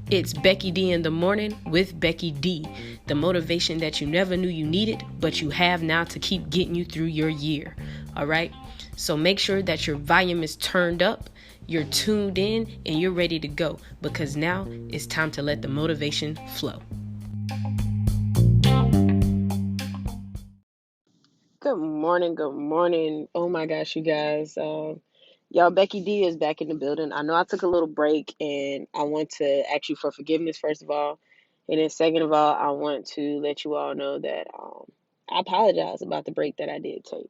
It's Becky D in the morning with Becky D, the motivation that you never knew you needed, but you have now to keep getting you through your year. All right? So make sure that your volume is turned up, you're tuned in, and you're ready to go, because now it's time to let the motivation flow. Good morning. Good morning. Oh my gosh, you guys. Y'all, Becky D is back in the building. I know I took a little break, and I want to ask you for forgiveness, first of all. And then, second of all, I want to let you all know that I apologize about the break that I did take.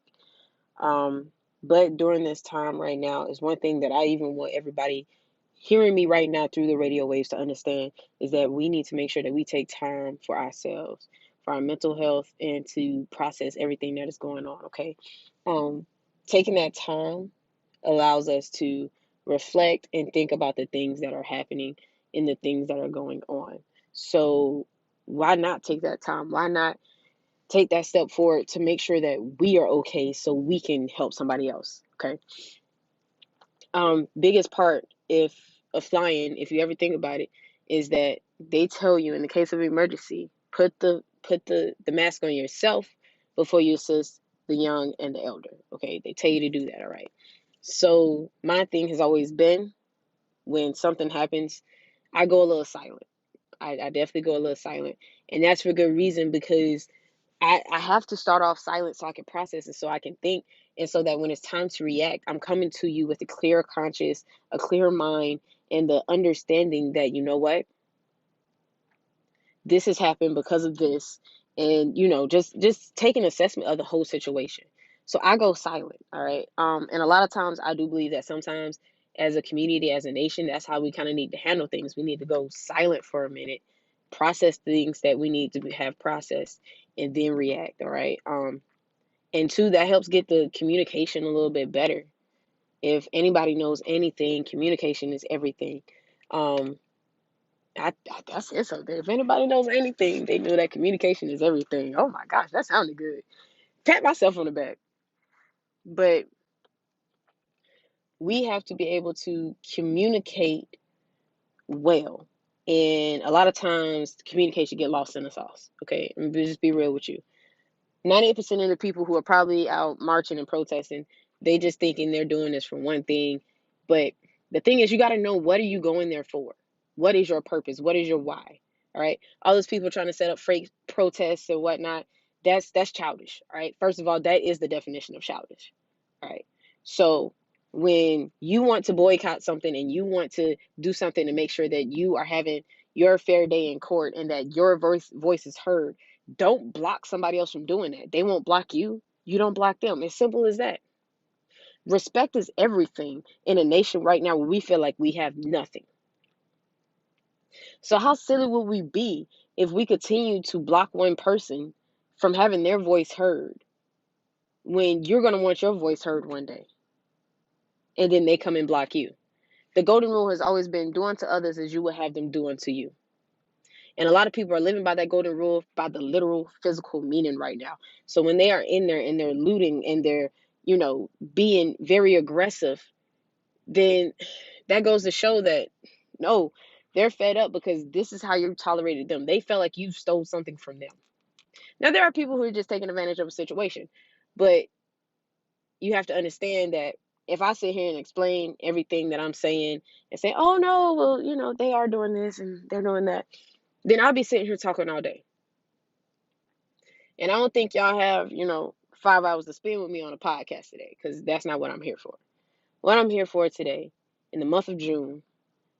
But during this time right now, is one thing that I even want everybody hearing me right now through the radio waves to understand is that we need to make sure that we take time for ourselves, for our mental health, and to process everything that is going on. Okay. Taking that time allows us to reflect and think about the things that are happening and the things that are going on. So why not take that time? Why not take that step forward to make sure that we are okay so we can help somebody else? Okay. Biggest part if of flying, if you ever think about it, is that they tell you in the case of emergency, put the mask on yourself before you assist the young and the elder. Okay, they tell you to do that. All right. So my thing has always been when something happens, I go a little silent. I definitely go a little silent, and that's for good reason because I have to start off silent so I can process it, so I can think, and so that when it's time to react, I'm coming to you with a clear conscience, a clear mind, and the understanding that, you know what, this has happened because of this, and just take an assessment of the whole situation. So I go silent, all right. And a lot of times I do believe that sometimes as a community, as a nation, that's how we kind of need to handle things. We need to go silent for a minute, process things that we need to have processed, and then react, all right. And two, that helps get the communication a little bit better. If anybody knows anything, communication is everything. um that's it. So if anybody knows anything, they know that communication is everything. Oh my gosh, that sounded good. Pat myself on the back. But we have to be able to communicate well. And a lot of times communication get lost in the sauce. Okay. And just be real with you. 98% of the people who are probably out marching and protesting, they just thinking they're doing this for one thing. But the thing is, you got to know, what are you going there for? What is your purpose? What is your why? All right. All those people trying to set up fake protests and whatnot, that's childish. All right. First of all, that is the definition of childish. All right. So when you want to boycott something and you want to do something to make sure that you are having your fair day in court and that your voice is heard, don't block somebody else from doing that. They won't block you. You don't block them. As simple as that. Respect is everything in a nation right now where we feel like we have nothing. So how silly would we be if we continue to block one person from having their voice heard when you're going to want your voice heard one day and then they come and block you? The golden rule has always been, do unto others as you would have them do unto you. And a lot of people are living by that golden rule, by the literal physical meaning right now. So when they are in there and they're looting and they're, being very aggressive, then that goes to show that no, they're fed up because this is how you tolerated them. They felt like you stole something from them. Now there are people who are just taking advantage of a situation, but you have to understand that if I sit here and explain everything that I'm saying and say, oh no, well, they are doing this and they're doing that, then I'll be sitting here talking all day. And I don't think y'all have, 5 hours to spend with me on a podcast today, because that's not what I'm here for. What I'm here for today, in the month of June,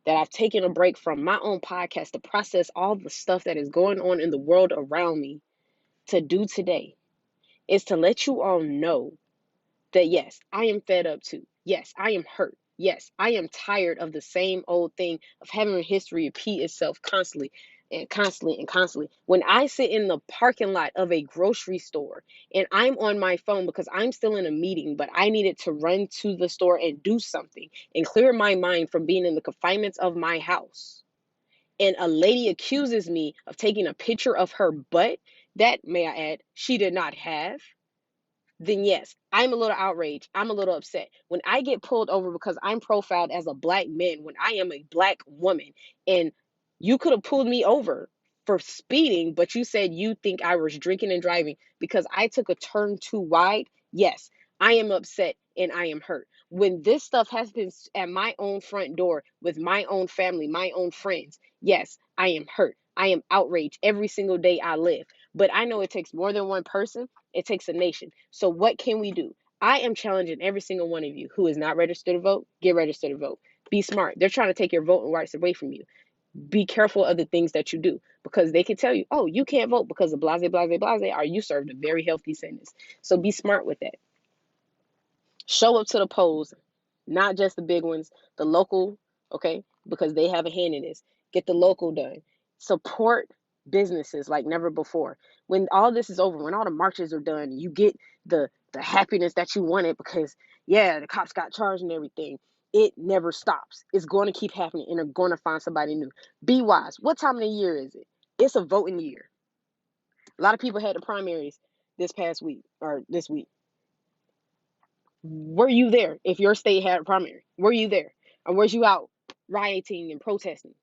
that I've taken a break from my own podcast to process all the stuff that is going on in the world around me, to do today, is to let you all know that yes, I am fed up too. Yes, I am hurt. Yes, I am tired of the same old thing of having history repeat itself constantly and constantly and constantly. When I sit in the parking lot of a grocery store and I'm on my phone because I'm still in a meeting, but I needed to run to the store and do something and clear my mind from being in the confinements of my house, and a lady accuses me of taking a picture of her butt that, may I add, she did not have, then yes, I'm a little outraged. I'm a little upset. When I get pulled over because I'm profiled as a black man, when I am a black woman, and you could have pulled me over for speeding, but you said you think I was drinking and driving because I took a turn too wide, yes, I am upset and I am hurt. When this stuff happens at my own front door with my own family, my own friends, yes, I am hurt. I am outraged every single day I live. But I know it takes more than one person, it takes a nation. So what can we do? I am challenging every single one of you who is not registered to vote, get registered to vote. Be smart. They're trying to take your voting rights away from you. Be careful of the things that you do because they can tell you, oh, you can't vote because of blase, blase, blase, or you served a very healthy sentence. So be smart with that. Show up to the polls, not just the big ones, the local, okay, because they have a hand in this. Get the local done. Support businesses like never before. When all this is over, when all the marches are done, you get the happiness that you wanted because yeah, the cops got charged and everything. It never stops. It's going to keep happening and they're going to find somebody new. Be wise. What time of the year is it? It's a voting year. A lot of people had the primaries this past week or this week. Were you there if your state had a primary? Were you there? Or was you out rioting and protesting?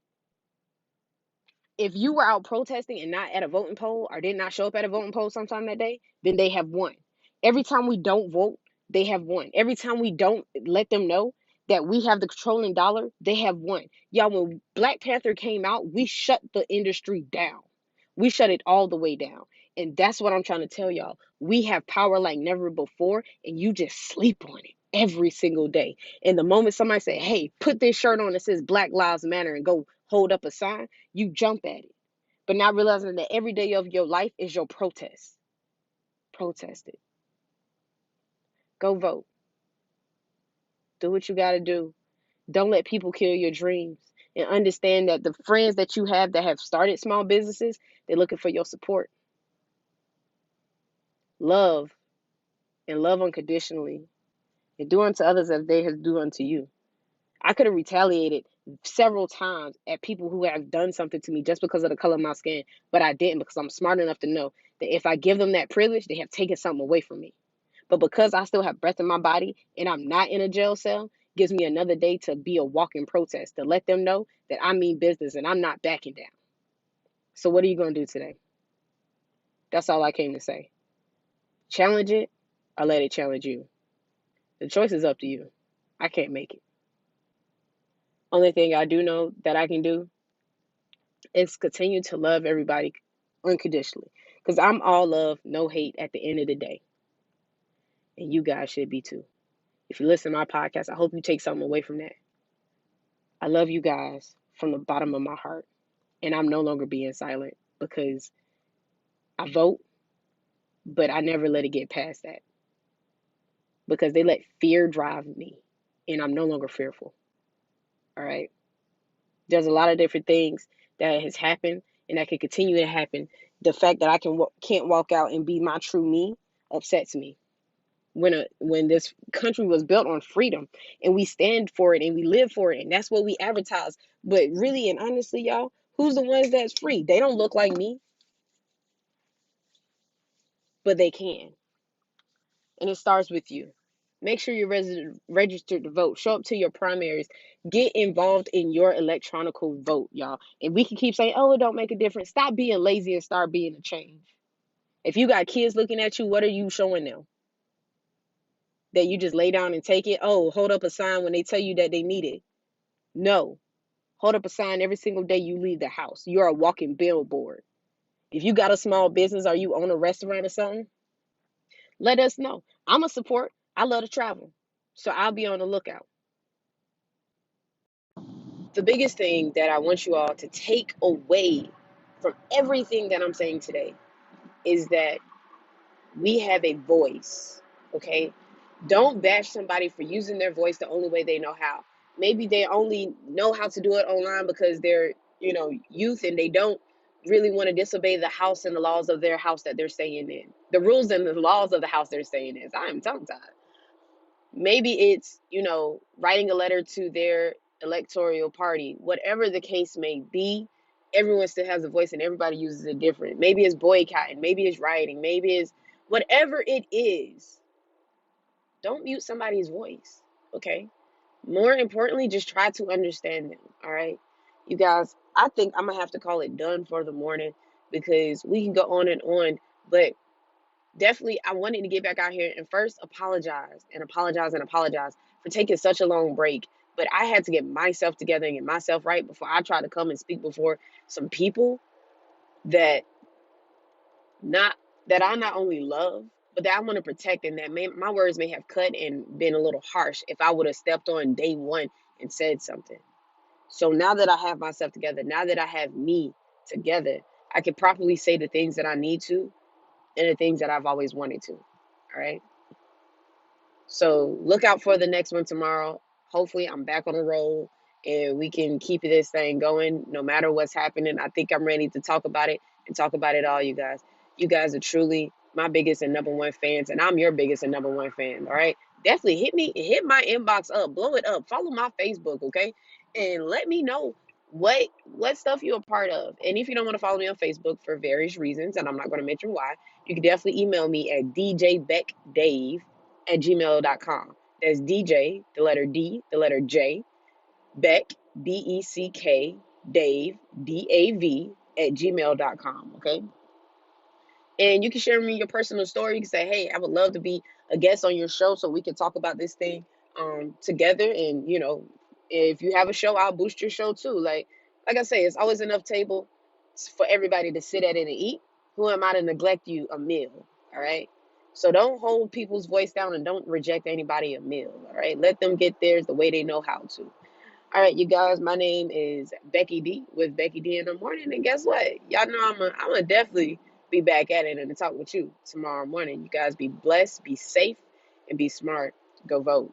If you were out protesting and not at a voting poll or did not show up at a voting poll sometime that day, then they have won. Every time we don't vote, they have won. Every time we don't let them know that we have the controlling dollar, they have won. Y'all, when Black Panther came out, we shut the industry down. We shut it all the way down. And that's what I'm trying to tell y'all. We have power like never before, and you just sleep on it every single day. And the moment somebody say, hey, put this shirt on that says Black Lives Matter and go hold up a sign, you jump at it. But not realizing that every day of your life is your protest. Protest it. Go vote. Do what you got to do. Don't let people kill your dreams. And understand that the friends that you have that have started small businesses, they're looking for your support. Love and love unconditionally. And do unto others as they have do unto you. I could have retaliated several times at people who have done something to me just because of the color of my skin, but I didn't because I'm smart enough to know that if I give them that privilege, they have taken something away from me. But because I still have breath in my body and I'm not in a jail cell, gives me another day to be a walking protest, to let them know that I mean business and I'm not backing down. So what are you going to do today? That's all I came to say. Challenge it or let it challenge you. The choice is up to you. I can't make it. Only thing I do know that I can do is continue to love everybody unconditionally. Because I'm all love, no hate at the end of the day. And you guys should be too. If you listen to my podcast, I hope you take something away from that. I love you guys from the bottom of my heart. And I'm no longer being silent because I vote, but I never let it get past that. Because they let fear drive me. And I'm no longer fearful. All right. There's a lot of different things that has happened and that can continue to happen. The fact that I can't walk out and be my true me upsets me. When this country was built on freedom and we stand for it and we live for it and that's what we advertise. But really and honestly, y'all, who's the ones that's free? They don't look like me, but they can. And it starts with you. Make sure you're registered to vote. Show up to your primaries. Get involved in your electronic vote, y'all. And we can keep saying, oh, it don't make a difference. Stop being lazy and start being a change. If you got kids looking at you, what are you showing them? That you just lay down and take it? Oh, hold up a sign when they tell you that they need it. No. Hold up a sign every single day you leave the house. You're a walking billboard. If you got a small business or you own a restaurant or something, let us know. I'm a support. I love to travel. So I'll be on the lookout. The biggest thing that I want you all to take away from everything that I'm saying today is that we have a voice, okay? Don't bash somebody for using their voice the only way they know how. Maybe they only know how to do it online because they're, youth and they don't really want to disobey the house and the laws of their house that they're staying in. The rules and the laws of the house they're staying in. I am tongue tied. Maybe it's, writing a letter to their electoral party. Whatever the case may be, everyone still has a voice and everybody uses it different. Maybe it's boycotting, maybe it's rioting, maybe it's whatever it is. Don't mute somebody's voice, okay? More importantly, just try to understand them, all right? You guys, I think I'm gonna have to call it done for the morning because we can go on and but definitely I wanted to get back out here and first apologize and apologize and apologize for taking such a long break. But I had to get myself together and get myself right before I try to come and speak before some people that not that I not only love, but that I want to protect, and that my words may have cut and been a little harsh if I would have stepped on day one and said something. So now that I have myself together, now that I have me together, I can properly say the things that I need to and the things that I've always wanted to. All right. So look out for the next one tomorrow. Hopefully, I'm back on the roll and we can keep this thing going no matter what's happening. I think I'm ready to talk about it and talk about it all, you guys. You guys are truly my biggest and number one fans, and I'm your biggest and number one fan. All right. Definitely hit my inbox up, blow it up, follow my Facebook, okay? And let me know what stuff you're a part of. And if you don't want to follow me on Facebook for various reasons, and I'm not going to mention why, you can definitely email me at djbeckdave@gmail.com. That's DJ, the letter D, the letter J, Beck, BECK, Dave, DAV, @gmail.com. Okay. And you can share me your personal story. You can say, hey, I would love to be a guest on your show so we can talk about this thing together. And, if you have a show, I'll boost your show too. Like I say, it's always enough table for everybody to sit at it and eat. Who am I to neglect you a meal? All right. So don't hold people's voice down and don't reject anybody a meal. All right. Let them get theirs the way they know how to. All right, you guys, my name is Becky D with Becky D in the morning. And guess what? Y'all know I'm gonna definitely be back at it and talk with you tomorrow morning. You guys be blessed, be safe, and be smart. Go vote.